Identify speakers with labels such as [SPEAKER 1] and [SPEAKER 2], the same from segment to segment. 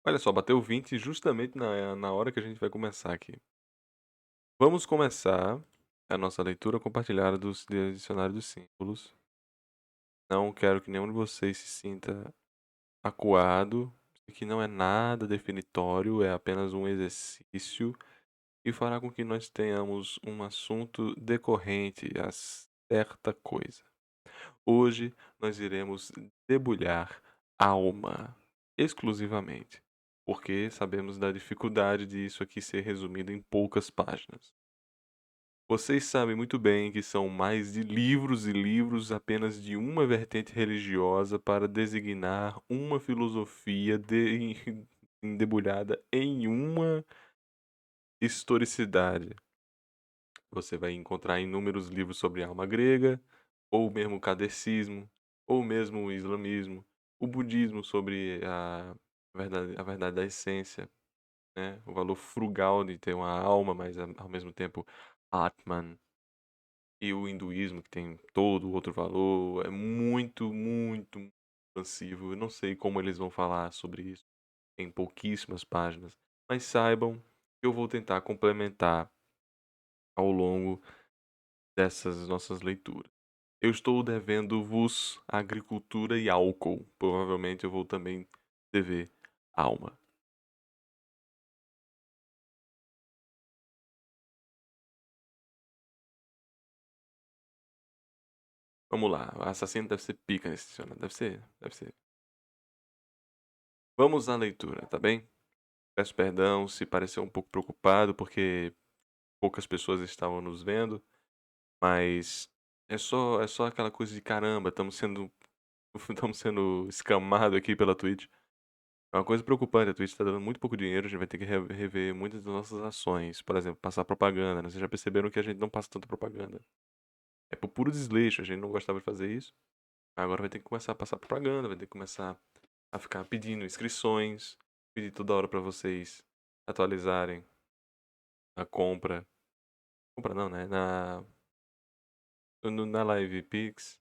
[SPEAKER 1] Olha só, bateu 20 justamente na hora que a gente vai começar aqui. Vamos começar a nossa leitura compartilhada do dicionário dos símbolos. Não quero que nenhum de vocês se sinta acuado, que não é nada definitório, é apenas um exercício e fará com que nós tenhamos um assunto decorrente a certa coisa. Hoje nós iremos debulhar alma exclusivamente, porque sabemos da dificuldade de isso aqui ser resumido em poucas páginas. Vocês sabem muito bem que são mais de livros e livros apenas de uma vertente religiosa para designar uma filosofia debulhada em uma historicidade. Você vai encontrar inúmeros livros sobre alma grega, ou mesmo o catecismo, ou mesmo o islamismo, o budismo sobre a verdade da essência, né? O valor frugal de ter uma alma, mas ao mesmo tempo Atman. E o hinduísmo, que tem todo outro valor, é muito, muito expansivo. Eu não sei como eles vão falar sobre isso em pouquíssimas páginas, mas saibam que eu vou tentar complementar ao longo dessas nossas leituras. Eu estou devendo-vos agricultura e álcool. Provavelmente eu vou também dever alma. Vamos lá, o assassino deve ser pica nesse dicionário. Deve ser, deve ser. Vamos à leitura, tá bem? Peço perdão se pareceu um pouco preocupado, porque poucas pessoas estavam nos vendo, mas é só aquela coisa de caramba, estamos sendo estamos sendo escamado aqui pela Twitch. É uma coisa preocupante, a Twitch está dando muito pouco dinheiro, a gente vai ter que rever muitas das nossas ações. Por exemplo, passar propaganda, né? Vocês já perceberam que a gente não passa tanta propaganda. É por puro desleixo, a gente não gostava de fazer isso. Agora vai ter que começar a passar propaganda, vai ter que começar a ficar pedindo inscrições, pedir toda hora para vocês atualizarem a compra. Compra não, né? Na Live Pix,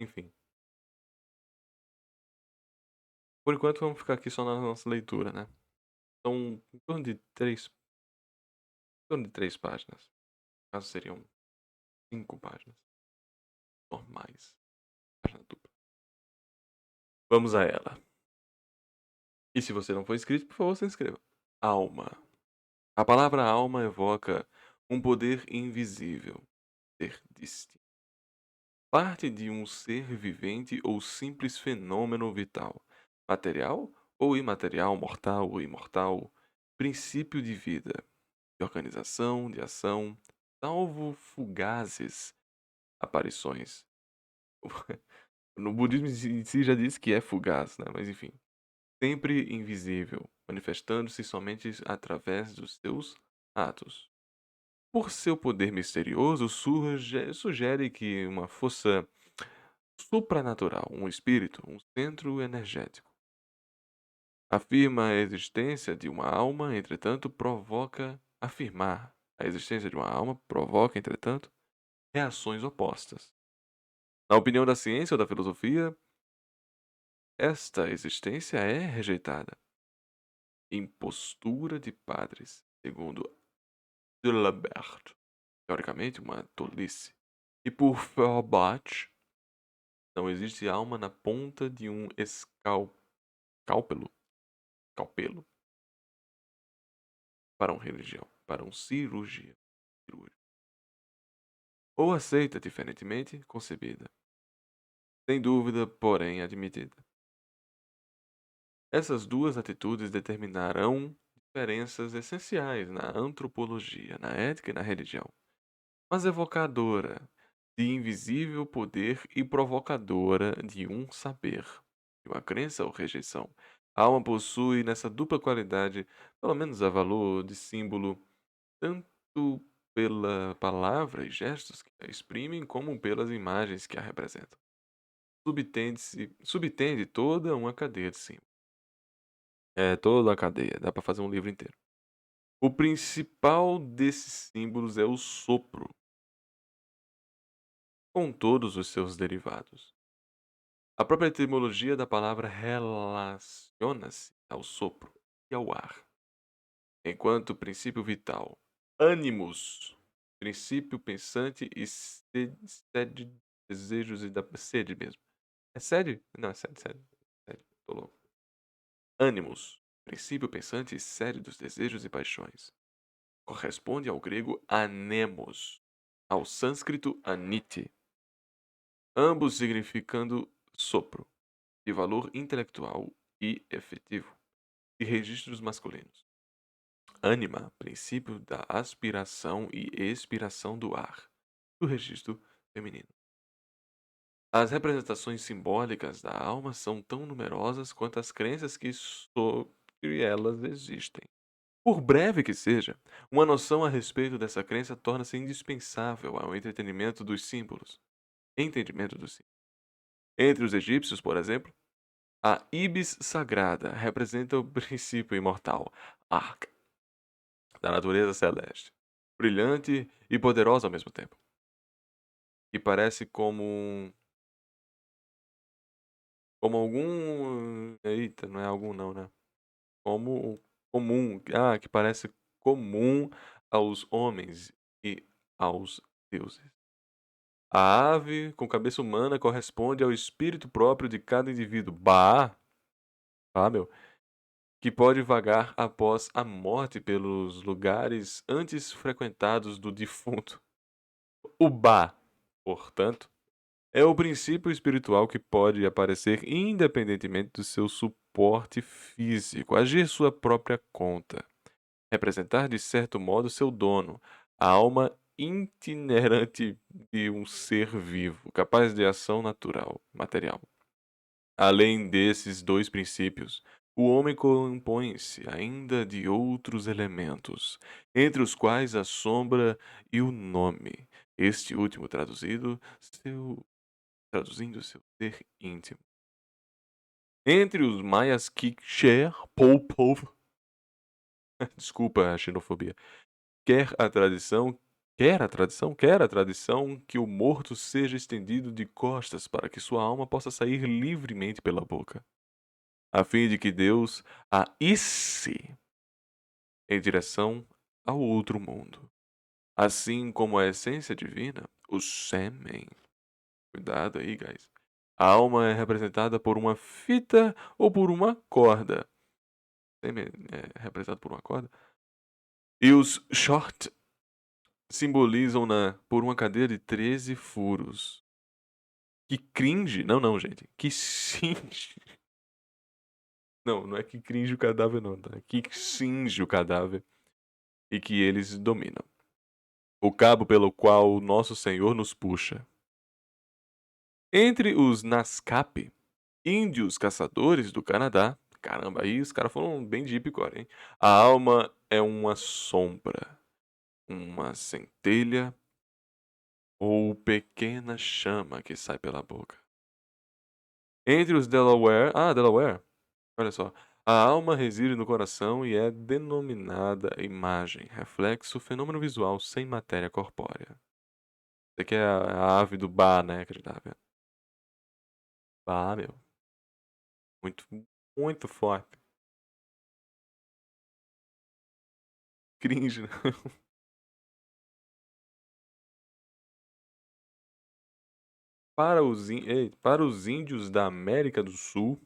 [SPEAKER 1] enfim. Por enquanto vamos ficar aqui só na nossa leitura, né? São em torno de três páginas. No caso seriam 5 páginas normais. Página dupla. Vamos a ela. E se você não for inscrito, por favor, se inscreva. Alma. A palavra alma evoca um poder invisível, ser distinto. Parte de um ser vivente ou simples fenômeno vital, material ou imaterial, mortal ou imortal, princípio de vida, de organização, de ação, salvo fugazes aparições. No budismo em si já diz que é fugaz, né? Mas enfim, sempre invisível, manifestando-se somente através dos seus atos. Por seu poder misterioso, sugere que uma força supranatural, um espírito, um centro energético. Afirma a existência de uma alma, entretanto, provoca afirmar a existência de uma alma provoca, entretanto, reações opostas. Na opinião da ciência ou da filosofia, esta existência é rejeitada. Impostura de padres, segundo D'Alembert, teoricamente uma tolice. E por Feuerbach, não existe alma na ponta de um escalpelo, calpelo, para uma religião, para um cirúrgico. Ou aceita diferentemente concebida, sem dúvida, porém admitida. Essas duas atitudes determinarão diferenças essenciais na antropologia, na ética e na religião, mas evocadora de invisível poder e provocadora de um saber, de uma crença ou rejeição. A alma possui nessa dupla qualidade, pelo menos a valor de símbolo, tanto pela palavra e gestos que a exprimem, como pelas imagens que a representam. Subtende toda uma cadeia de símbolos. É, toda a cadeia, dá para fazer um livro inteiro. O principal desses símbolos é o sopro, com todos os seus derivados. A própria etimologia da palavra relaciona-se ao sopro e ao ar. Enquanto princípio vital, ânimos, princípio pensante e sede, desejos e da sede mesmo. É sede? Não, é sede, sede. Sede, tô louco. Ânimos, princípio pensante e sede dos desejos e paixões. Corresponde ao grego anemos, ao sânscrito aniti, ambos significando sopro, de valor intelectual e efetivo, e registros masculinos. Ânima, princípio da aspiração e expiração do ar, do registro feminino. As representações simbólicas da alma são tão numerosas quanto as crenças que sobre elas existem. Por breve que seja, uma noção a respeito dessa crença torna-se indispensável ao entretenimento dos símbolos. Entendimento dos símbolos. Entre os egípcios, por exemplo, a ibis sagrada representa o princípio imortal, Arca, da natureza celeste, brilhante e poderosa ao mesmo tempo, e parece como algum, eita, não é algum não, né? Como comum, que parece comum aos homens e aos deuses. A ave com cabeça humana corresponde ao espírito próprio de cada indivíduo. Meu, que pode vagar após a morte pelos lugares antes frequentados do defunto. O Ba, portanto, é o princípio espiritual que pode aparecer independentemente do seu suporte físico, agir sua própria conta, representar de certo modo seu dono, a alma itinerante de um ser vivo, capaz de ação natural, material. Além desses dois princípios, o homem compõe-se ainda de outros elementos, entre os quais a sombra e o nome, este último traduzindo seu ser íntimo. Entre os maias Kikcher, desculpa a xenofobia, quer a tradição, quer a tradição que o morto seja estendido de costas para que sua alma possa sair livremente pela boca, a fim de que Deus a isse em direção ao outro mundo. Assim como a essência divina, o sêmen. Cuidado aí, guys. A alma é representada por uma fita ou por uma corda. Sêmen é representado por uma corda. E os short simbolizam-na por uma cadeia de 13 furos. Que cringe. Não, não, gente. Que cinge. Não, não é que cringe o cadáver, não, tá? Que cinge o cadáver e que eles dominam. O cabo pelo qual o nosso Senhor nos puxa. Entre os Nascape, índios caçadores do Canadá, caramba, aí os caras foram bem deep core, hein? A alma é uma sombra, uma centelha ou pequena chama que sai pela boca. Entre os Delaware, olha só. A alma reside no coração e é denominada imagem, reflexo, fenômeno visual sem matéria corpórea. Isso aqui é a ave do Ba, né, que a gente tava vendo. Ba, meu. Muito, muito forte. Cringe, né? Para os índios da América do Sul,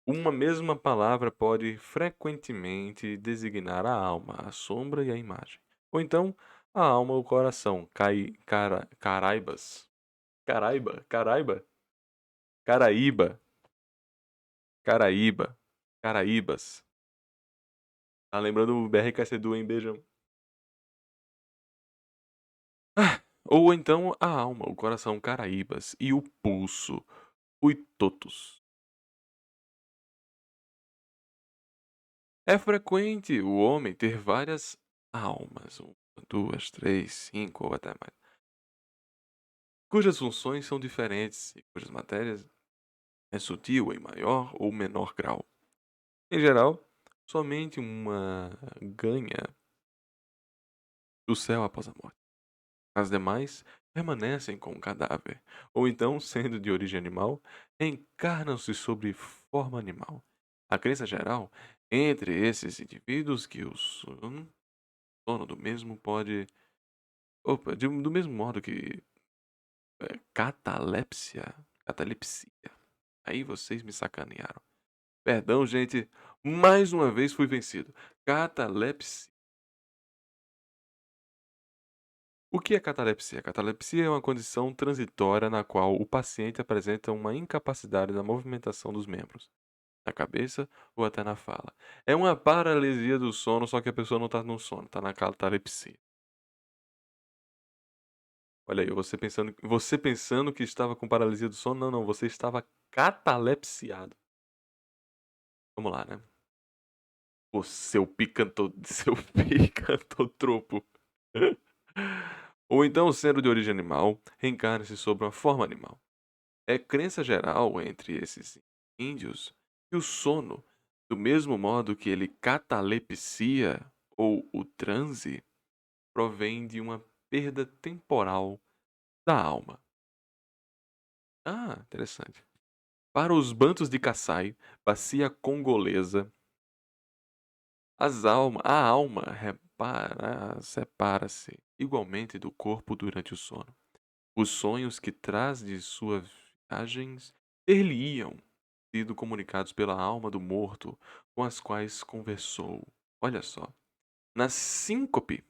[SPEAKER 1] uma mesma palavra pode frequentemente designar a alma, a sombra e a imagem. Ou então, a alma ou o coração, caraibas. Caraiba, Caraíba, Caraíba, Caraíbas. Tá lembrando o BRKC do hein? Beijão. Ou então a alma, o coração, Caraíbas e o pulso, Huitotos. É frequente o homem ter várias almas, uma, duas, três, cinco ou até mais, cujas funções são diferentes e cujas matérias é sutil em maior ou menor grau. Em geral, somente uma ganha do céu após a morte. As demais permanecem com o cadáver, ou então, sendo de origem animal, encarnam-se sob forma animal. A crença geral entre esses indivíduos que o sono do mesmo pode opa, do mesmo modo que, catalepsia. Aí vocês me sacanearam. Perdão, gente, mais uma vez fui vencido. Catalepsia. O que é catalepsia? Catalepsia é uma condição transitória na qual o paciente apresenta uma incapacidade da movimentação dos membros, na cabeça ou até na fala. É uma paralisia do sono, só que a pessoa não está no sono, está na catalepsia. Olha aí, você pensando que estava com paralisia do sono, não, não, você estava catalepsiado. Vamos lá, né. O seu picanto seu picantotropo. Ou então, sendo de origem animal, reencarna-se sob uma forma animal. É crença geral entre esses índios que o sono, do mesmo modo que ele catalepsia ou o transe, provém de uma perda temporal da alma. Ah, interessante. Para os bantos de Kassai, bacia congolesa, a alma separa-se igualmente do corpo durante o sono. Os sonhos que traz de suas viagens ter-lhe-iam sido comunicados pela alma do morto com as quais conversou. Olha só. Na síncope,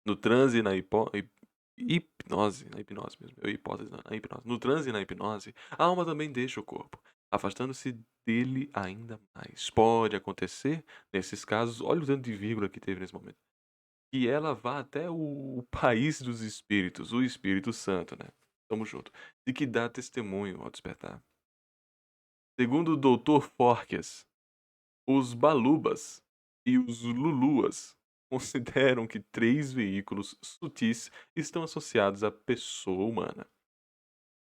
[SPEAKER 1] no transe e na hipnose mesmo, hipótese não, na hipnose. No transe e na hipnose, a alma também deixa o corpo, afastando-se dele ainda mais. Pode acontecer, nesses casos, olha o tanto de vírgula que teve nesse momento, que ela vá até o país dos espíritos, o Espírito Santo, né? Tamo junto. De que dá testemunho ao despertar. Segundo o Dr. Forques, os Balubas e os Luluas consideram que 3 veículos sutis estão associados à pessoa humana.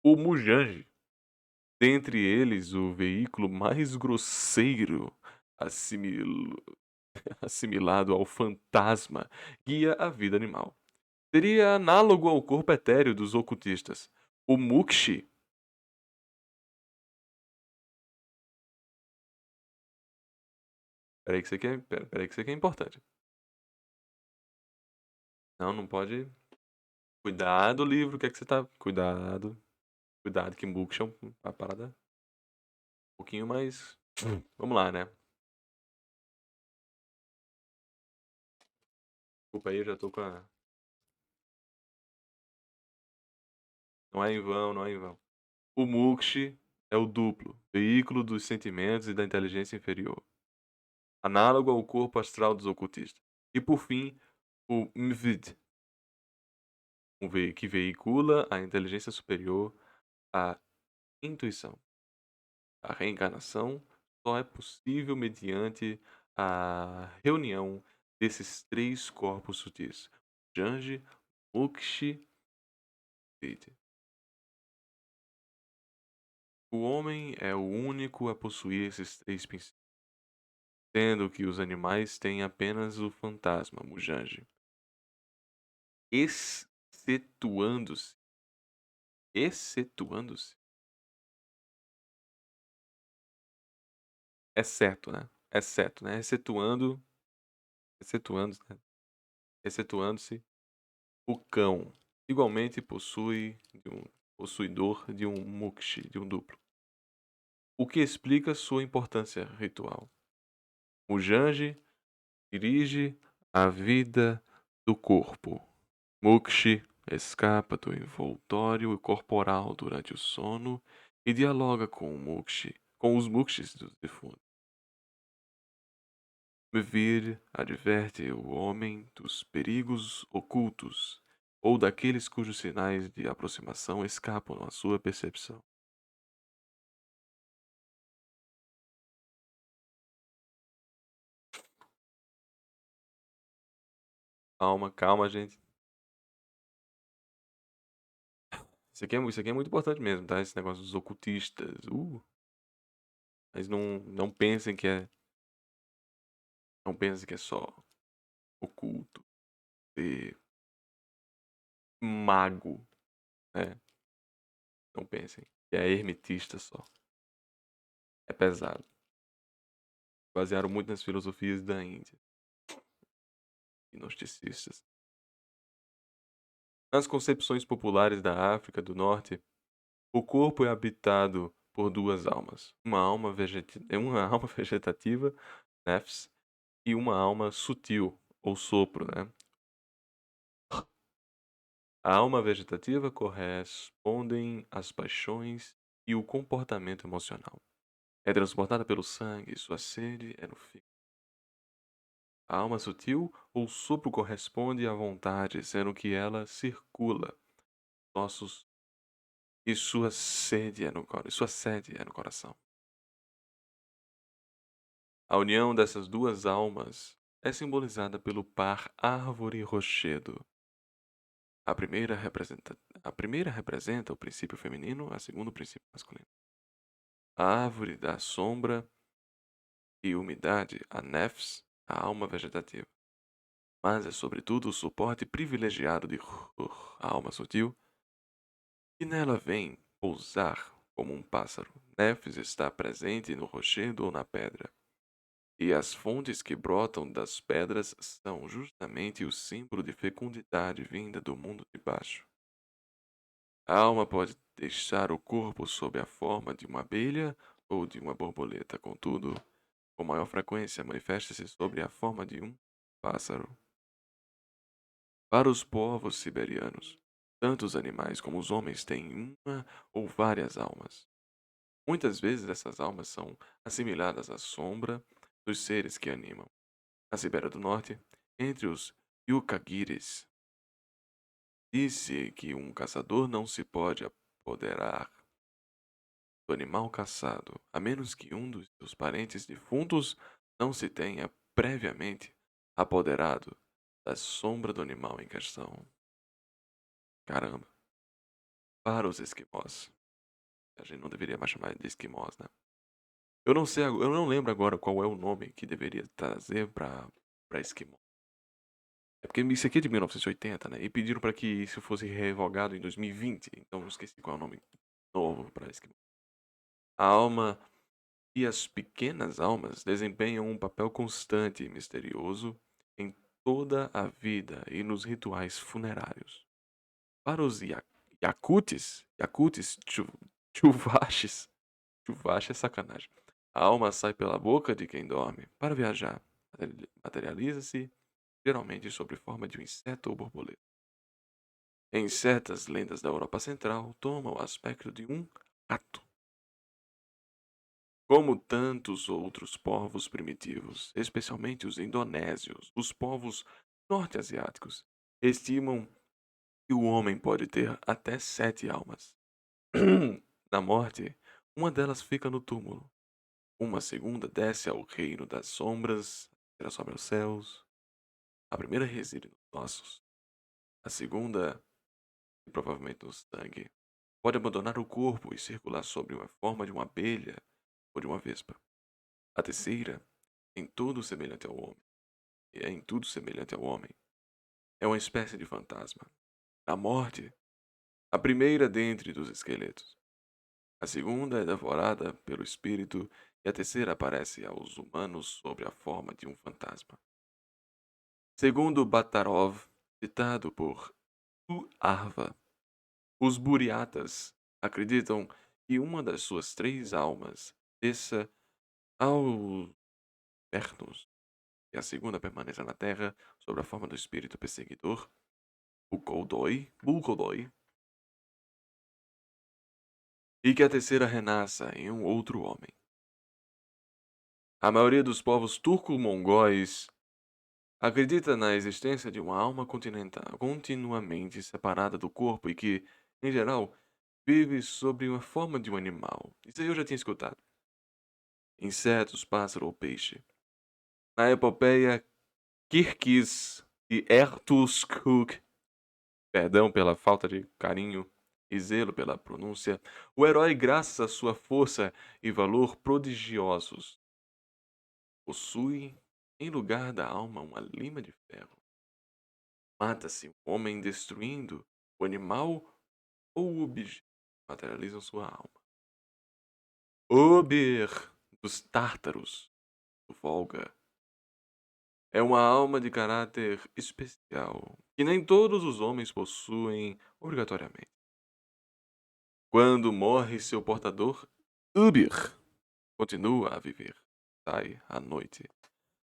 [SPEAKER 1] O Mujange, dentre eles o veículo mais grosseiro, assimil assimilado ao fantasma, guia a vida animal. Seria análogo ao corpo etéreo dos ocultistas. O Mukshi. Peraí que isso aqui é importante. Não, não pode. Cuidado, livro, o que é que você tá. Cuidado. Cuidado, que Mukshi é uma parada um pouquinho mais. Vamos lá, né? Desculpa aí, eu já tô com a. Não é em vão, não é em vão. O Mukshi é o duplo, veículo dos sentimentos e da inteligência inferior, análogo ao corpo astral dos ocultistas. E por fim, o Mvid, que veicula a inteligência superior, a intuição. A reencarnação só é possível mediante a reunião desses 3 corpos sutis: Janji, Mukshi e Vidi. O homem é o único a possuir esses 3 princípios, sendo que os animais têm apenas o fantasma, Mujanji, excetuando-se, excetuando-se, exceto, né? Exceto, né? Excetuando, né? Excetuando-se o cão, igualmente possui de um possuidor de um mukshi, de um duplo, o que explica sua importância ritual. O Janji dirige a vida do corpo. Mukshi escapa do envoltório corporal durante o sono e dialoga com os mukshis dos defuntos. Mevir adverte o homem dos perigos ocultos ou daqueles cujos sinais de aproximação escapam à sua percepção. Calma, calma, gente. Isso aqui é muito importante mesmo, tá? Esse negócio dos ocultistas. Mas não pensem que é. Não pensem que é só oculto, ser mago, né? Não pensem que é hermetista só. É pesado. basearam muito nas filosofias da Índia, gnosticistas. Nas concepções populares da África do Norte, o corpo é habitado por duas almas, uma alma vegetativa, nefs, e uma alma sutil, ou sopro, né? A alma vegetativa correspondem às paixões e o comportamento emocional. É transportada pelo sangue, sua sede é no fígado. A alma sutil ou sopro corresponde à vontade, sendo que ela circula ossos e sua sede é no coração. A união dessas duas almas é simbolizada pelo par árvore-rochedo. A primeira representa o princípio feminino, a segunda o princípio masculino. A árvore dá sombra e umidade a nefs, a alma vegetativa. Mas é sobretudo o suporte privilegiado de a alma sutil, que nela vem pousar como um pássaro. Nefs está presente no rochedo ou na pedra. E as fontes que brotam das pedras são justamente o símbolo de fecundidade vinda do mundo de baixo. A alma pode deixar o corpo sob a forma de uma abelha ou de uma borboleta, contudo, com maior frequência manifesta-se sob a forma de um pássaro. Para os povos siberianos, tanto os animais como os homens têm uma ou várias almas. Muitas vezes essas almas são assimiladas à sombra dos seres que animam. Na Sibéria do Norte, entre os Yukagires, disse que um caçador não se pode apoderar do animal caçado, a menos que um dos seus parentes defuntos não se tenha previamente apoderado da sombra do animal em questão. Caramba. Para os esquimós. A gente não deveria mais chamar de esquimós, né? Eu não sei, eu não lembro agora qual é o nome que deveria trazer pra esquimó. É porque isso aqui é de 1980, né? E pediram para que isso fosse revogado em 2020. Então eu esqueci qual é o nome novo para esquimó. A alma e as pequenas almas desempenham um papel constante e misterioso em toda a vida e nos rituais funerários. Para os Yakutis, Chuvaches, Chuvache é sacanagem. A alma sai pela boca de quem dorme para viajar. Materializa-se geralmente sob forma de um inseto ou borboleta. Em certas lendas da Europa Central, toma o aspecto de um rato. Como tantos outros povos primitivos, especialmente os indonésios, os povos norte-asiáticos, estimam que o homem pode ter até 7 almas. Na morte, uma delas fica no túmulo. Uma segunda desce ao reino das sombras, será sobre os céus. A primeira reside nos ossos. A segunda, e provavelmente no sangue, pode abandonar o corpo e circular sobre a forma de uma abelha ou de uma vespa. A terceira, em tudo semelhante ao homem, é em tudo semelhante ao homem, é uma espécie de fantasma. A morte, a primeira dentre dos esqueletos. A segunda é devorada pelo espírito e a terceira aparece aos humanos sob a forma de um fantasma. Segundo Batarov, citado por Arva, os Buriatas acreditam que uma das suas 3 almas desça aos Pernos e a segunda permaneça na terra sob a forma do espírito perseguidor, Bulkodoi, e que a terceira renasça em um outro homem. A maioria dos povos turco-mongóis acredita na existência de uma alma continental continuamente separada do corpo e que, em geral, vive sob uma forma de um animal. Isso aí eu já tinha escutado. Insetos, pássaro ou peixe. Na epopeia Kirkis e Ertuğrul, perdão pela falta de carinho e zelo pela pronúncia, o herói, graças à sua força e valor prodigiosos, possui, em lugar da alma, uma lima de ferro. Mata-se o homem destruindo o animal ou o objeto materializam sua alma. Ober dos Tártaros, Volga. É uma alma de caráter especial, que nem todos os homens possuem obrigatoriamente. Quando morre seu portador, Ubir continua a viver. Sai à noite,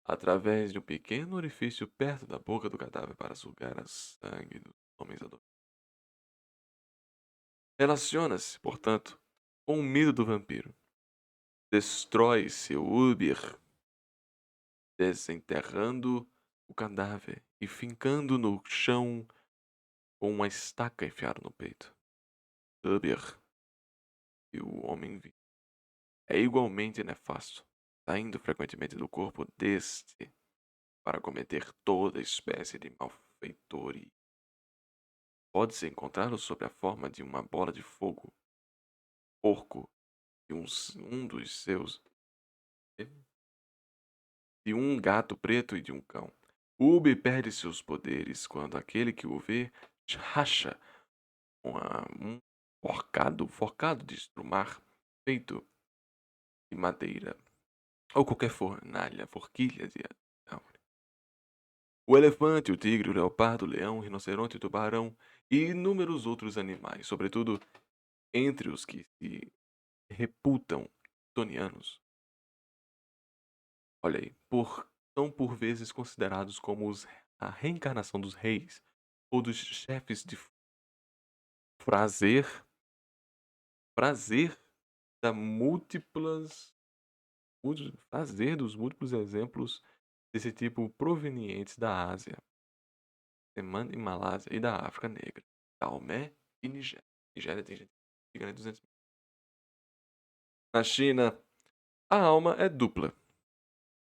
[SPEAKER 1] através de um pequeno orifício perto da boca do cadáver para sugar a sangue dos homens adultos. Relaciona-se, portanto, com o mito do vampiro. Destrói seu Ubir, desenterrando o cadáver e fincando no chão com uma estaca enfiada no peito. Ubir e o homem vivo é igualmente nefasto, saindo frequentemente do corpo deste para cometer toda espécie de malfeitoria. Pode-se encontrá-lo sob a forma de uma bola de fogo, porco, e um dos seus, de um gato preto e de um cão. Ubi perde seus poderes quando aquele que o vê racha um forcado de estrumar feito de madeira ou qualquer forquilha de árvore. O elefante, o tigre, o leopardo, o leão, o rinoceronte, o tubarão e inúmeros outros animais, sobretudo entre os que se reputam tonianos. Olha aí, são por vezes considerados como a reencarnação dos reis ou dos chefes de prazer, prazer da múltiplas, prazer dos múltiplos exemplos desse tipo provenientes da Ásia, e Malásia e da África Negra, Daomé e Nigéria. Nigéria tem gente que ganha 200 mil. Na China, a alma é dupla,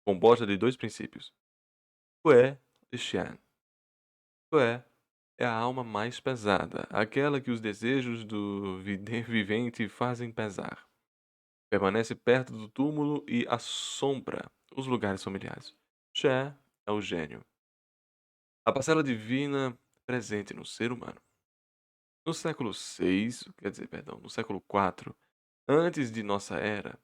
[SPEAKER 1] composta de dois princípios, Kué e Xian. Kué é a alma mais pesada, aquela que os desejos do vivente fazem pesar. Permanece perto do túmulo e assombra os lugares familiares. Xé é o gênio, a parcela divina presente no ser humano. No século VI, no século IV, antes de nossa era,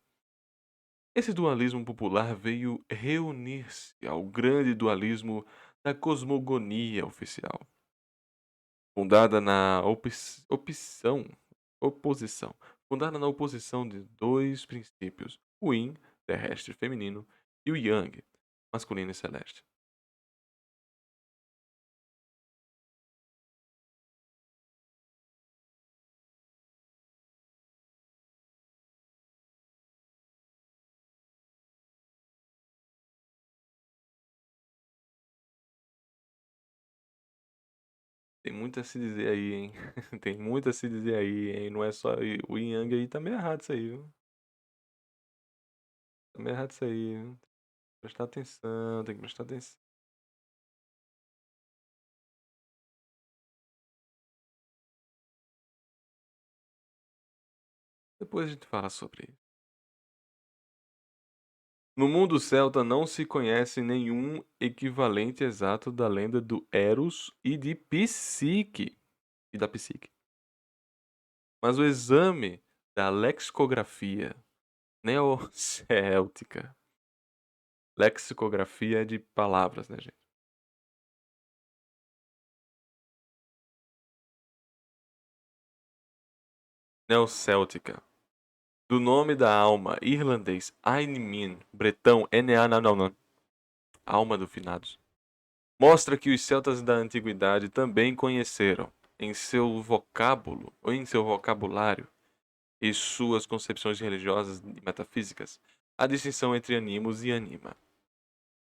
[SPEAKER 1] esse dualismo popular veio reunir-se ao grande dualismo da cosmogonia oficial, fundada na oposição, fundada na oposição de dois princípios, o Yin, terrestre e feminino, e o Yang, masculino e celeste. Tem muito a se dizer aí, hein? Tem muito a se dizer aí, hein? Não é só o Yin Yang aí, tá meio errado isso aí, viu? Tá meio errado isso aí, viu? Prestar atenção, tem que prestar atenção. Depois a gente fala sobre isso. No mundo celta não se conhece nenhum equivalente exato da lenda do Eros e de Psique e da Psique. Mas o exame da lexicografia neocéltica, lexicografia é de palavras, né, gente? Neocéltica, do nome da alma, irlandês, Ainmin, bretão, N-A, não, alma do finados, mostra que os celtas da antiguidade também conheceram, em seu vocábulo, ou em seu vocabulário, e suas concepções religiosas e metafísicas, a distinção entre animus e anima.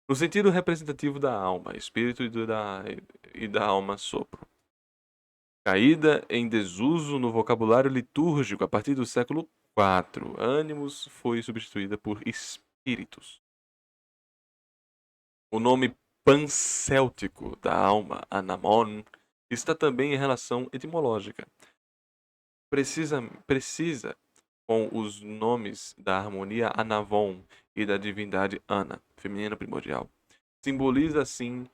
[SPEAKER 1] No sentido representativo da alma, espírito e da alma sopro. Caída em desuso no vocabulário litúrgico a partir do século IV, animus foi substituída por espíritos. O nome pancéltico da alma, anamon, está também em relação etimológica. Precisa com os nomes da harmonia Anavon e da divindade Ana, feminina primordial. Simboliza assim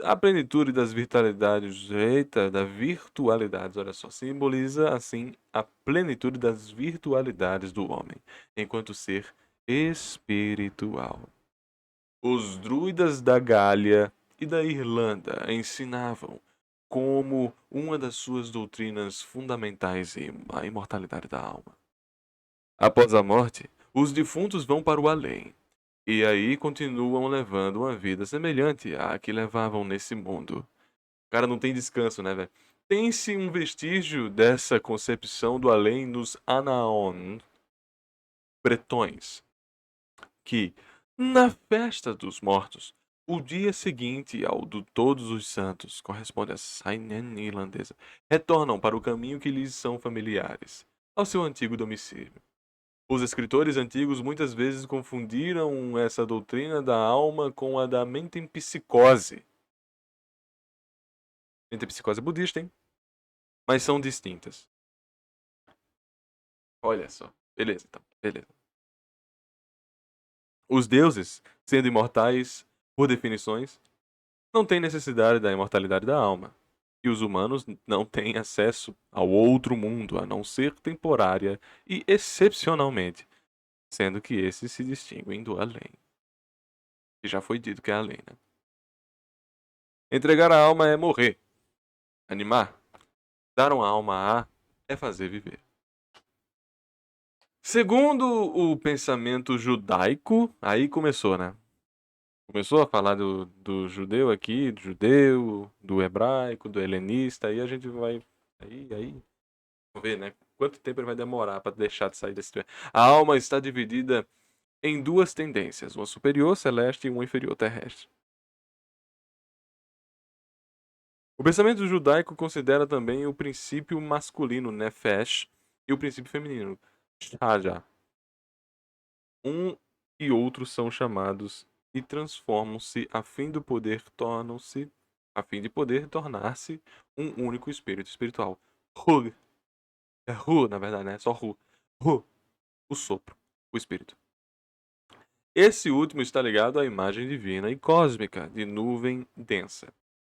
[SPEAKER 1] a plenitude das virtualidades, eita, da virtualidades, olha só, simboliza assim a plenitude das virtualidades do homem, enquanto ser espiritual. Os druidas da Gália e da Irlanda ensinavam como uma das suas doutrinas fundamentais a imortalidade da alma. Após a morte, os defuntos vão para o além, e aí continuam levando uma vida semelhante à que levavam nesse mundo. O cara não tem descanso, né, velho? Tem-se um vestígio dessa concepção do além nos Anaon bretões, que, na festa dos mortos, o dia seguinte ao do Todos os Santos, corresponde a Samhain irlandesa, retornam para o caminho que lhes são familiares, ao seu antigo domicílio. Os escritores antigos muitas vezes confundiram essa doutrina da alma com a da mentempsicose. Mentempsicose é budista, hein? Mas são distintas. Olha só. Beleza, então. Beleza. Os deuses, sendo imortais, por definições, não têm necessidade da imortalidade da alma. E os humanos não têm acesso ao outro mundo, a não ser temporária e excepcionalmente, sendo que esses se distinguem do além. E já foi dito que é além, né? Entregar a alma é morrer. Animar. Dar uma alma a é fazer viver. Segundo o pensamento judaico, aí começou, né? Começou a falar do judeu aqui, do judeu, do hebraico, do helenista, aí a gente vai. Aí. Vamos ver, né? Quanto tempo ele vai demorar para deixar de sair desse. A alma está dividida em duas tendências, uma superior celeste e uma inferior terrestre. O pensamento judaico considera também o princípio masculino, nefesh, e o princípio feminino, shaja. Um e outro são chamados e transformam-se a fim de poder tornar-se um único espírito espiritual. Hu, é Hu, na verdade, né? Só Hu. Hu, o sopro, o espírito. Esse último está ligado à imagem divina e cósmica de nuvem densa,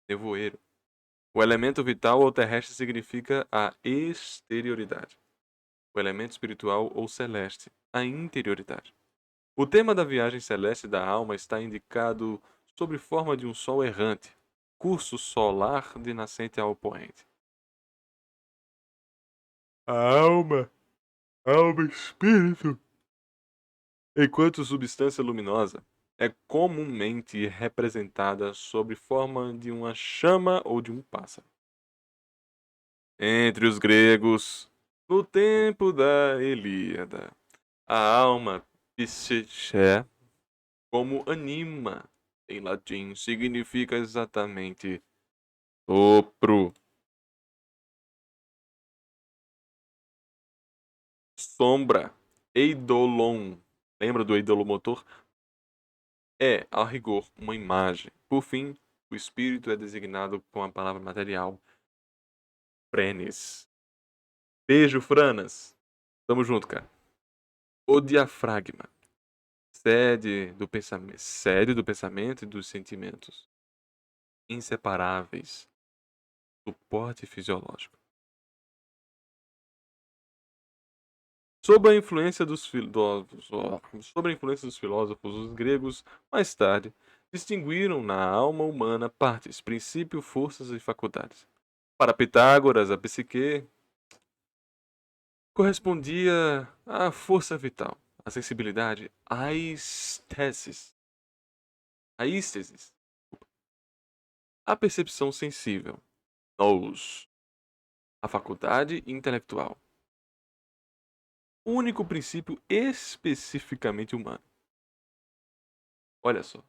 [SPEAKER 1] nevoeiro. O elemento vital ou terrestre significa a exterioridade. O elemento espiritual ou celeste, a interioridade. O tema da viagem celeste da alma está indicado sob forma de um sol errante, curso solar de nascente ao poente. A alma espírito, enquanto substância luminosa, é comumente representada sob forma de uma chama ou de um pássaro. Entre os gregos, no tempo da Ilíada, a alma psiché, como anima, em latim, significa exatamente sopro, sombra, eidolon. Lembra do eidolomotor? É, a rigor, uma imagem. Por fim, o espírito é designado com a palavra material, prenes. Beijo, Franas. Tamo junto, cara. O diafragma, sede do pensamento e dos sentimentos, inseparáveis, suporte fisiológico. Sob a influência dos filósofos, os gregos, mais tarde, distinguiram na alma humana partes, princípio, forças e faculdades. Para Pitágoras, a psique correspondia à força vital, à sensibilidade, à êxtesis, à percepção sensível, nous, à faculdade intelectual. Único princípio especificamente humano. Olha só.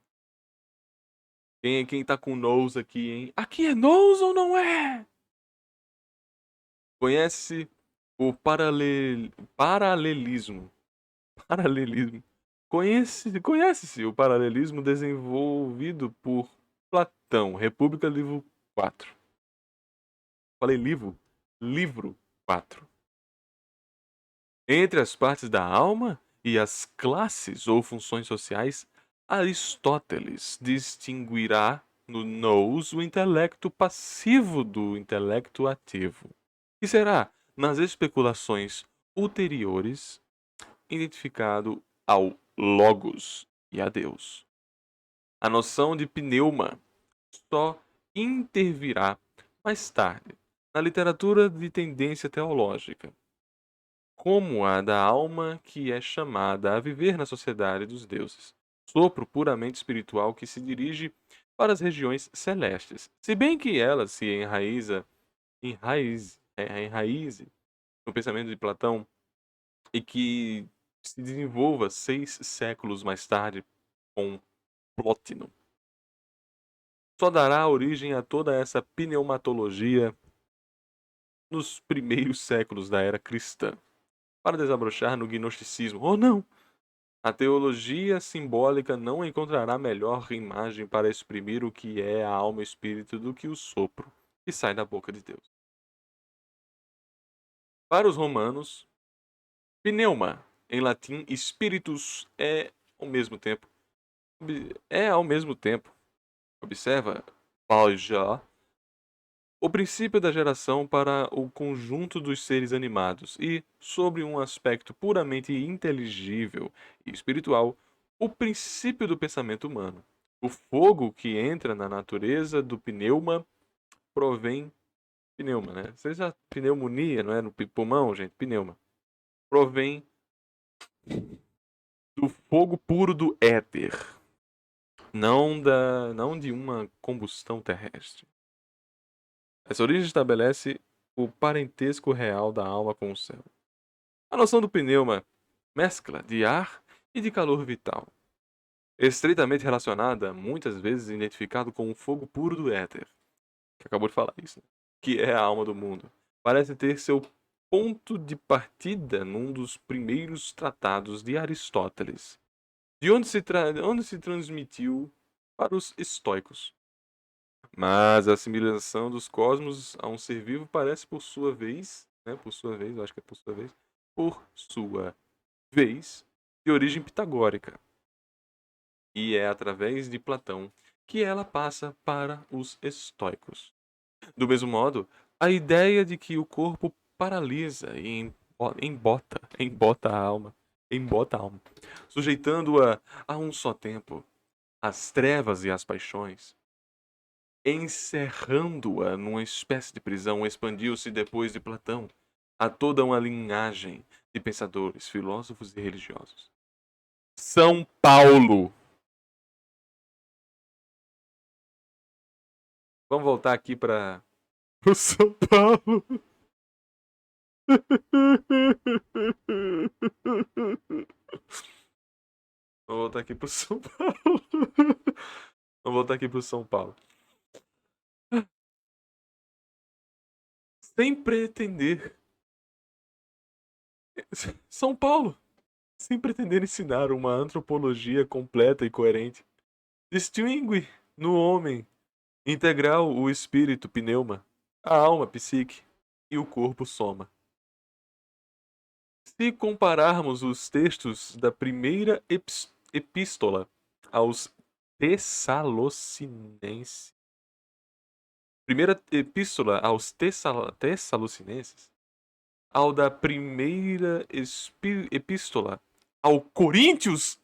[SPEAKER 1] Quem tá com nous aqui, hein? Aqui é nous ou não é? Conhece o paralelismo. Paralelismo. Conhece-se o paralelismo desenvolvido por Platão, República, livro 4. Falei livro? Livro 4. Entre as partes da alma e as classes ou funções sociais, Aristóteles distinguirá no nous o intelecto passivo do intelecto ativo, que será, nas especulações ulteriores, identificado ao logos e a Deus. A noção de pneuma só intervirá mais tarde na literatura de tendência teológica, como a da alma que é chamada a viver na sociedade dos deuses, sopro puramente espiritual que se dirige para as regiões celestes, se bem que ela se enraize no pensamento de Platão e que se desenvolva 6 séculos mais tarde com Plotino. Só dará origem a toda essa pneumatologia nos primeiros séculos da era cristã, para desabrochar no gnosticismo. Oh não! A teologia simbólica não encontrará melhor imagem para exprimir o que é a alma e o espírito do que o sopro que sai da boca de Deus. Para os romanos, pneuma, em latim spiritus, ao mesmo tempo, observa Paul, o princípio da geração para o conjunto dos seres animados e, sobre um aspecto puramente inteligível e espiritual, o princípio do pensamento humano. O fogo que entra na natureza do pneuma provém. Pneuma, né? Você já pneumonia, não é? No pulmão, gente? Pneuma. Provém do fogo puro do éter, não de uma combustão terrestre. Essa origem estabelece o parentesco real da alma com o céu. A noção do pneuma, mescla de ar e de calor vital, estreitamente relacionada, muitas vezes identificado com o fogo puro do éter, que acabou de falar isso, né? Que é a alma do mundo, parece ter seu ponto de partida num dos primeiros tratados de Aristóteles, de onde se transmitiu para os estoicos. Mas a assimilação dos cosmos a um ser vivo parece, por sua vez, né, eu acho que é por sua vez, de origem pitagórica. E é através de Platão que ela passa para os estoicos. Do mesmo modo, a ideia de que o corpo paralisa e embota a alma, sujeitando-a a um só tempo, às trevas e às paixões, encerrando-a numa espécie de prisão, expandiu-se depois de Platão a toda uma linhagem de pensadores, filósofos e religiosos. São Paulo. Vamos voltar aqui para o São Paulo. Vamos voltar aqui pro São Paulo. Vamos voltar aqui pro São Paulo. Sem pretender. São Paulo. Sem pretender ensinar uma antropologia completa e coerente. Distingue no homem integral o espírito pneuma, a alma psique e o corpo soma. Se compararmos os textos da primeira epístola aos Tessalonicenses, ao da primeira epístola ao Coríntios,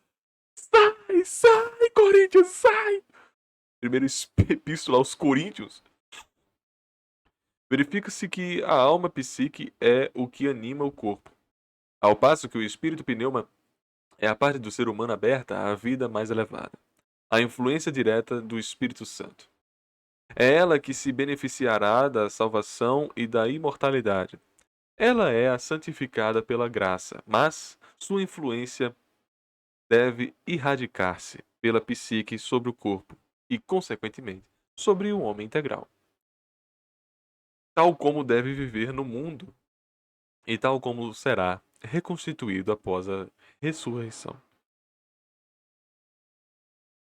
[SPEAKER 1] sai, Coríntios, sai! Primeira epístola aos Coríntios, verifica-se que a alma psique é o que anima o corpo, ao passo que o espírito pneuma é a parte do ser humano aberta à vida mais elevada, a influência direta do Espírito Santo. É ela que se beneficiará da salvação e da imortalidade. Ela é a santificada pela graça, mas sua influência deve irradicar-se pela psique sobre o corpo e, consequentemente, sobre o homem integral. Tal como deve viver no mundo e tal como será reconstituído após a ressurreição.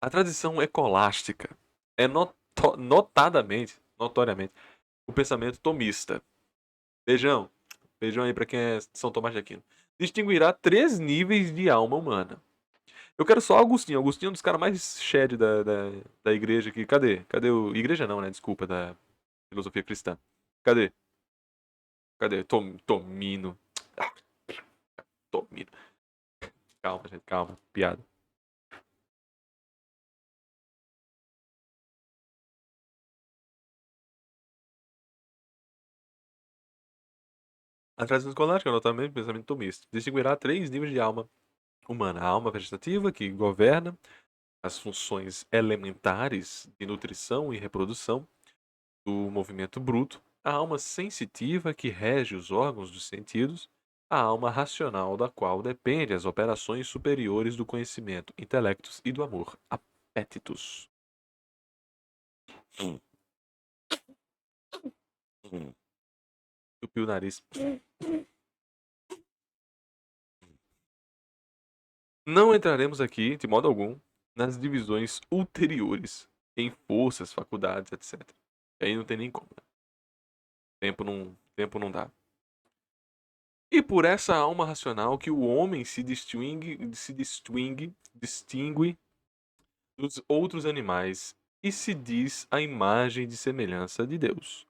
[SPEAKER 1] A tradição escolástica é notoriamente, o pensamento tomista. Beijão. Beijão aí pra quem é São Tomás de Aquino. Distinguirá 3 níveis de alma humana. Eu quero só Agostinho. Agostinho é um dos caras mais shed da igreja aqui. Cadê? Cadê o... Igreja não, né? Desculpa, da filosofia cristã. Cadê? Cadê? Tomino. Ah, Tomino. Calma, gente, calma. Piada. A tradição escolástica é também pensamento tomista. Distinguirá três níveis de alma humana. A alma vegetativa, que governa as funções elementares de nutrição e reprodução do movimento bruto. A alma sensitiva, que rege os órgãos dos sentidos. A alma racional, da qual depende as operações superiores do conhecimento, intelectos e do amor, apetitos. Tupiu o nariz. Não entraremos aqui, de modo algum, nas divisões ulteriores, em forças, faculdades, etc. Aí não tem nem como, né? Tempo não dá. E por essa alma racional que o homem distingue dos outros animais e se diz a imagem de semelhança de Deus.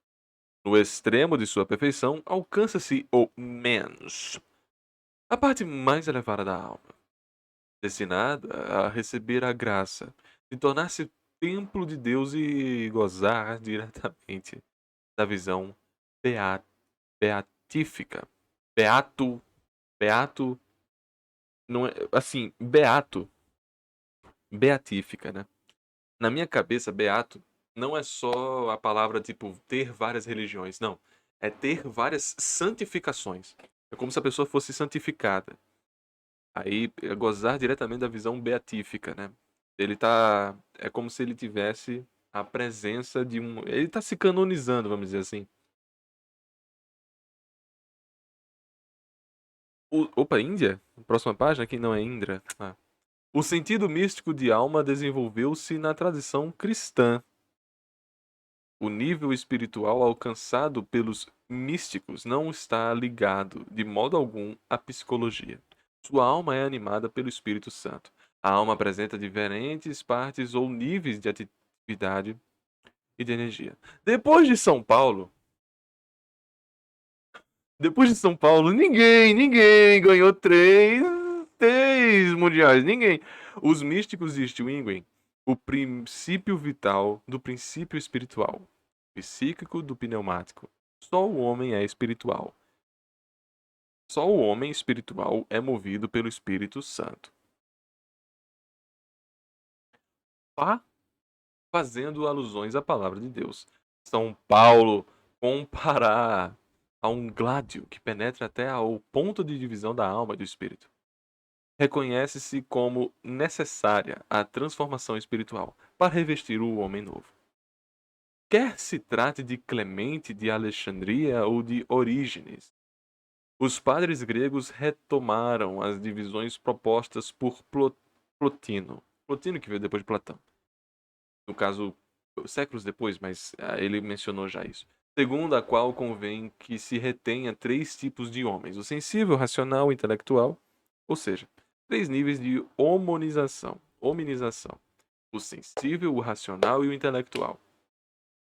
[SPEAKER 1] No extremo de sua perfeição, alcança-se o mens, a parte mais elevada da alma, destinada a receber a graça, de tornar-se templo de Deus e gozar diretamente da visão beatífica. Beato, beato, não é, assim, beatífica, né? Na minha cabeça, beato não é só a palavra tipo ter várias religiões, não. É ter várias santificações. É como se a pessoa fosse santificada. Aí é gozar diretamente da visão beatífica, né? Ele tá. É como se ele tivesse a presença de um. Ele tá se canonizando, vamos dizer assim. Opa, Índia? Próxima página, aqui não é Indra. Ah. O sentido místico de alma desenvolveu-se na tradição cristã. O nível espiritual alcançado pelos místicos não está ligado, de modo algum, à psicologia. Sua alma é animada pelo Espírito Santo. A alma apresenta diferentes partes ou níveis de atividade e de energia. Depois de São Paulo, ninguém ganhou três mundiais, ninguém. Os místicos distinguem o princípio vital do princípio espiritual, psíquico do pneumático. Só o homem é espiritual. Só o homem espiritual é movido pelo Espírito Santo. Fazendo alusões à palavra de Deus. São Paulo comparar a um gládio que penetra até ao ponto de divisão da alma e do espírito. Reconhece-se como necessária a transformação espiritual para revestir o homem novo. Quer se trate de Clemente de Alexandria ou de Orígenes, os padres gregos retomaram as divisões propostas por Plotino. Plotino que veio depois de Platão. No caso, séculos depois, mas ele mencionou já isso. Segundo a qual convém que se retenha três tipos de homens: o sensível, o racional, o intelectual, ou seja, três níveis de hominização. O sensível, o racional e o intelectual.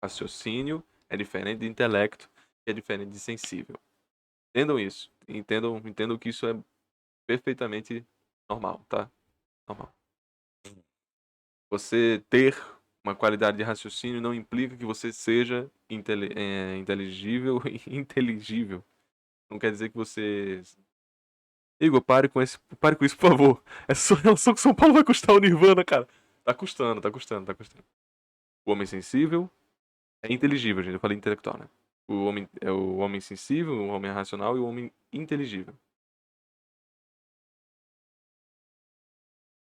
[SPEAKER 1] Raciocínio é diferente de intelecto, que é diferente de sensível. Entendam isso. Entendam que isso é perfeitamente normal, tá? Normal. Você ter uma qualidade de raciocínio não implica que você seja inteligível e inteligível. Não quer dizer que você. Igor, pare com isso, por favor. É só em relação que São Paulo vai custar o Nirvana, cara. Tá custando, tá custando, tá custando. O homem sensível é inteligível, gente. Eu falei intelectual, né? O homem é o homem sensível, o homem racional e o homem inteligível.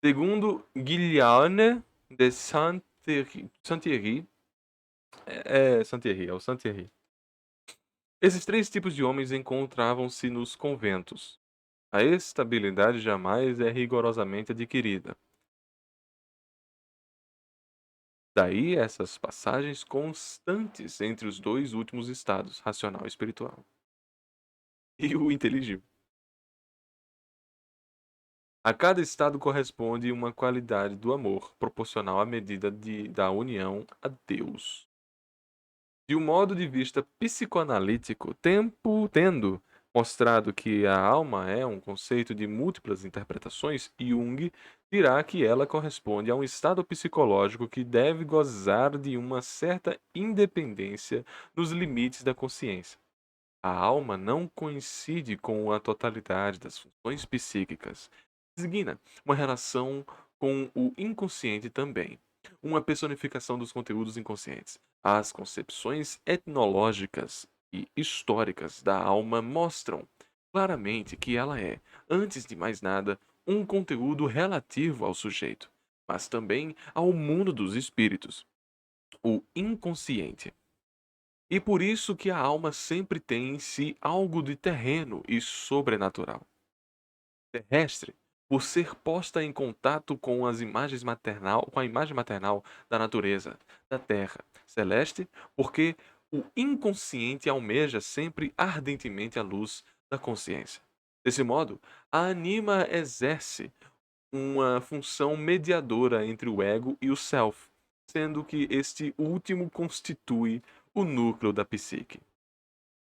[SPEAKER 1] Segundo Guillaume de Saint-Thierry, é o Saint-Thierry. Esses três tipos de homens encontravam-se nos conventos. A estabilidade jamais é rigorosamente adquirida. Daí essas passagens constantes entre os dois últimos estados, racional e espiritual, e o inteligível. A cada estado corresponde uma qualidade do amor, proporcional à medida da união a Deus. De um modo de vista psicoanalítico, tendo Mostrado que a alma é um conceito de múltiplas interpretações, Jung dirá que ela corresponde a um estado psicológico que deve gozar de uma certa independência nos limites da consciência. A alma não coincide com a totalidade das funções psíquicas. Designa uma relação com o inconsciente também, uma personificação dos conteúdos inconscientes. As concepções etnológicas e históricas da alma mostram claramente que ela é, antes de mais nada, um conteúdo relativo ao sujeito, mas também ao mundo dos espíritos, o inconsciente. E por isso que a alma sempre tem em si algo de terreno e sobrenatural. Terrestre, por ser posta em contato com com a imagem maternal da natureza, da terra. Celeste, porque o inconsciente almeja sempre ardentemente a luz da consciência. Desse modo, a anima exerce uma função mediadora entre o ego e o self, sendo que este último constitui o núcleo da psique.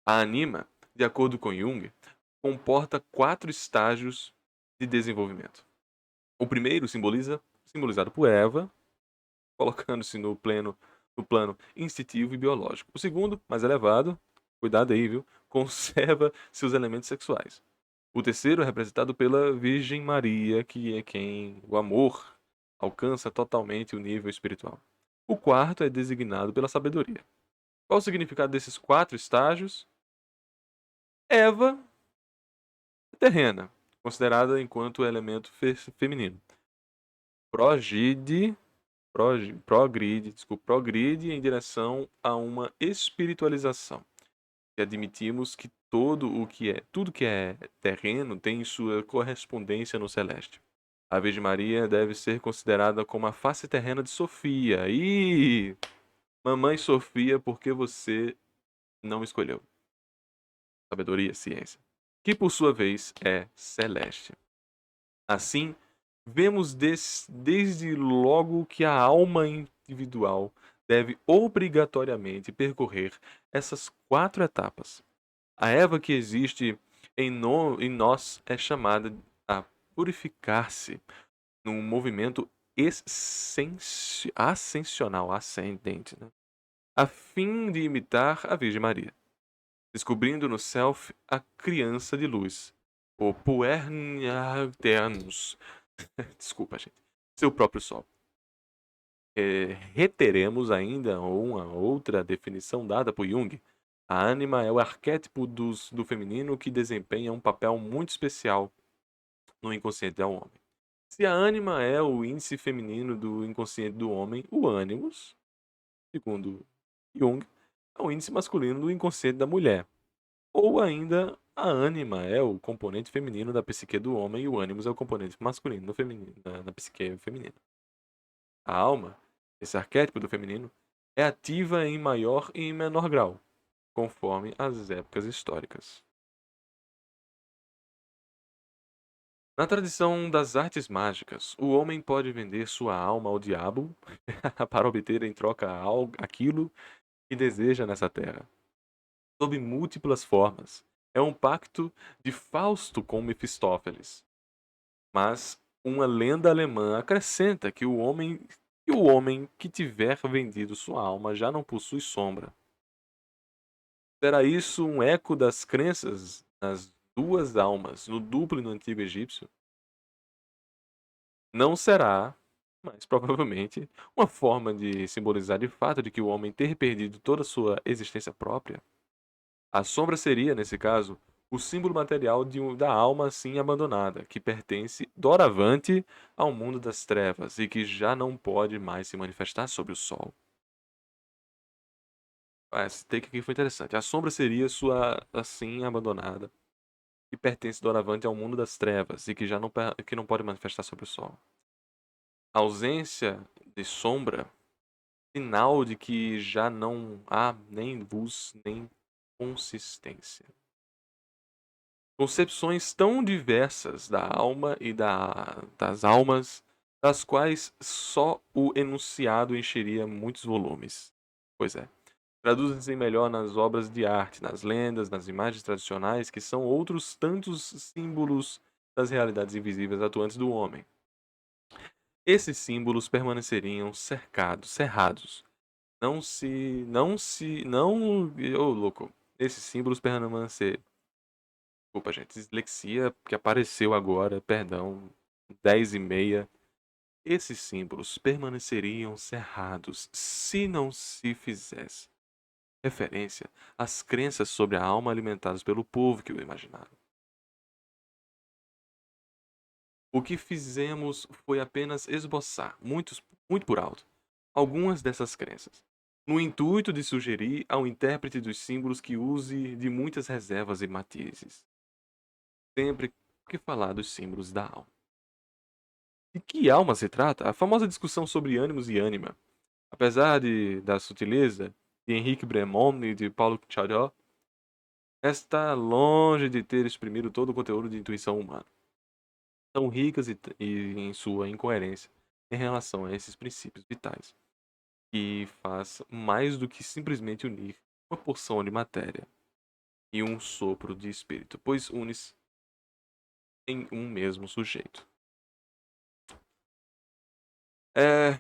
[SPEAKER 1] A anima, de acordo com Jung, comporta 4 estágios de desenvolvimento. O primeiro simbolizado por Eva, colocando-se no plano instintivo e biológico. O segundo, mais elevado, cuidado aí, viu? Conserva seus elementos sexuais. O terceiro é representado pela Virgem Maria, que é quem o amor alcança totalmente o nível espiritual. O quarto é designado pela sabedoria. Qual o significado desses 4 estágios? Eva terrena, considerada enquanto elemento feminino. Progride, progride em direção a uma espiritualização. E admitimos que tudo que é terreno tem sua correspondência no celeste. A Virgem Maria deve ser considerada como a face terrena de Sofia. E mamãe Sofia, porque você não escolheu? Sabedoria, ciência. Que por sua vez é celeste. Assim, vemos desde logo que a alma individual deve obrigatoriamente percorrer essas 4 etapas. A Eva que existe em nós é chamada a purificar-se num movimento ascensional, ascendente, né? A fim de imitar a Virgem Maria, descobrindo no self a criança de luz, o Puerniaternos. Desculpa, gente. Seu próprio sol. Reteremos ainda uma outra definição dada por Jung. A ânima é o arquétipo do feminino que desempenha um papel muito especial no inconsciente do homem. Se a ânima é o índice feminino do inconsciente do homem, o ânimos, segundo Jung, é o índice masculino do inconsciente da mulher. Ou ainda, a ânima é o componente feminino da psique do homem e o ânimos é o componente masculino do feminino, da psique feminina. A alma, esse arquétipo do feminino, é ativa em maior e em menor grau, conforme as épocas históricas. Na tradição das artes mágicas, o homem pode vender sua alma ao diabo para obter em troca aquilo que deseja nessa terra, sob múltiplas formas. É um pacto de Fausto com Mefistófeles. Mas uma lenda alemã acrescenta que o homem que tiver vendido sua alma já não possui sombra. Será isso um eco das crenças nas 2 almas, no duplo e no antigo egípcio? Não será, mas provavelmente, uma forma de simbolizar de fato de que o homem ter perdido toda a sua existência própria? A sombra seria, nesse caso, o símbolo material da alma assim abandonada, que pertence doravante ao mundo das trevas e que já não pode mais se manifestar sobre o sol. Esse take aqui foi interessante. A sombra seria sua assim abandonada, que pertence doravante ao mundo das trevas e que já não, que não pode manifestar sobre o sol. A ausência de sombra, sinal de que já não há nem luz nem consistência. Concepções tão diversas da alma e das almas, das quais só o enunciado encheria muitos volumes. Pois é. Traduzem-se melhor nas obras de arte, nas lendas, nas imagens tradicionais, que são outros tantos símbolos das realidades invisíveis atuantes do homem. Esses símbolos permaneceriam cerrados. Não, ô louco. Esses símbolos permaneceriam. Desculpa, gente, dislexia que apareceu agora, perdão, 10h30. Esses símbolos permaneceriam cerrados se não se fizesse referência às crenças sobre a alma alimentadas pelo povo que o imaginaram. O que fizemos foi apenas esboçar, muito por alto, algumas dessas crenças, no intuito de sugerir ao intérprete dos símbolos que use de muitas reservas e matizes, sempre que falar dos símbolos da alma. De que alma se trata? A famosa discussão sobre ânimos e ânima. Apesar da sutileza de Henrique Bremont e de Paulo Chaudhry, está longe de ter exprimido todo o conteúdo de intuição humana. São ricas e em sua incoerência em relação a esses princípios vitais, que faz mais do que simplesmente unir uma porção de matéria e um sopro de espírito, pois une-se em um mesmo sujeito. É,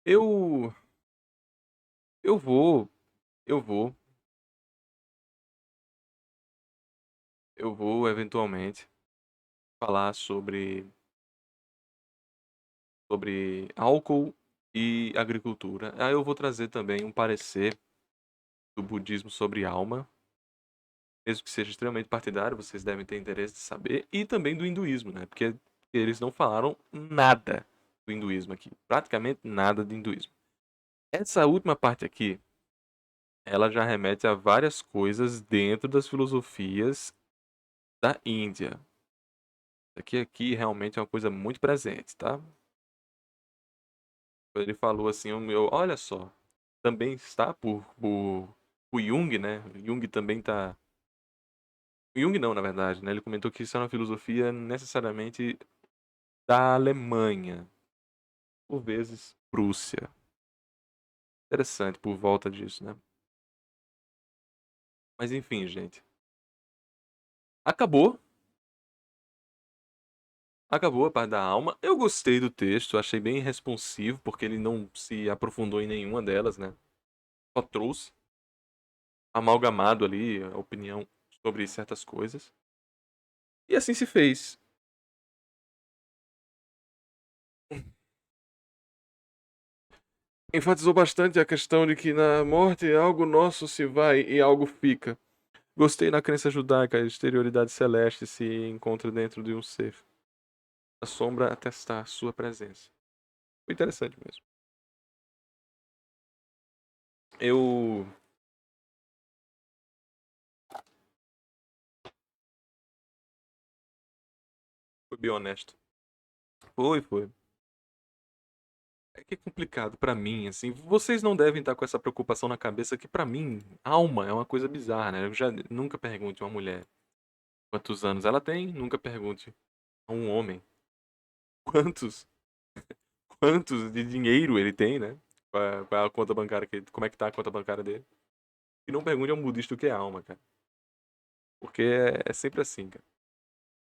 [SPEAKER 1] eu eu vou eu vou eu vou eventualmente falar sobre álcool e agricultura. Aí eu vou trazer também um parecer do budismo sobre alma, mesmo que seja extremamente partidário, vocês devem ter interesse de saber, e também do hinduísmo, né? Porque eles não falaram nada do hinduísmo aqui, praticamente nada do hinduísmo. Essa última parte aqui, ela já remete a várias coisas dentro das filosofias da Índia. Isso aqui realmente é uma coisa muito presente, tá? Ele falou assim, olha só, também está por Jung, né? Jung também tá. Jung não, na verdade, né? Ele comentou que isso é uma filosofia necessariamente da Alemanha, por vezes Prússia. Interessante por volta disso, né? Mas enfim, gente. Acabou. Acabou a parte da alma. Eu gostei do texto, achei bem responsivo, porque ele não se aprofundou em nenhuma delas, né? Só trouxe amalgamado ali a opinião sobre certas coisas. E assim se fez. Enfatizou bastante a questão de que na morte algo nosso se vai e algo fica. Gostei na crença judaica, a exterioridade celeste se encontra dentro de um ser. A sombra atestar sua presença. Foi interessante mesmo. Eu fui bem honesto. Foi. É que é complicado pra mim, assim. Vocês não devem estar com essa preocupação na cabeça que pra mim, alma é uma coisa bizarra, né? Eu já nunca pergunte a uma mulher quantos anos ela tem, nunca pergunte a um homem quantos quantos de dinheiro ele tem, né? Qual é a conta bancária como é que tá a conta bancária dele. E não pergunte a um budista o que é alma, cara. Porque é sempre assim, cara.